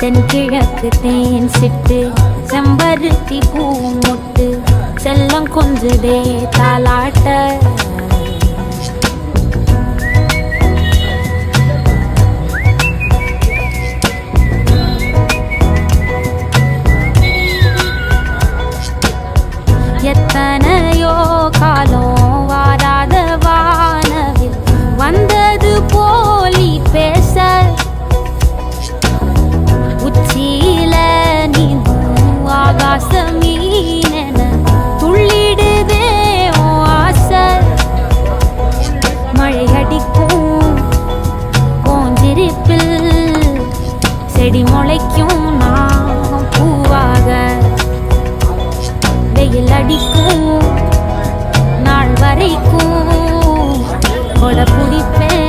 தென்கிழக்கு தேன் சிட்டு செம்பருத்தி பூ முட்டு செல்லம் கொஞ்சுதே தாலாட்ட எத்தனையோ காலம் வாராத வானவில் வந்தது போலி பேச உச்சியில நீந்தும் ஆகாச மீனென துள்ளிடுதே ஆசை மழை அடிக்கும் போஞ்சிரிப்பில் செடி முளைக்கும் நான் பூவாக வெயில் அடிக்கும் நாள் வரைக்கும் கொடை பிடிப்பேன்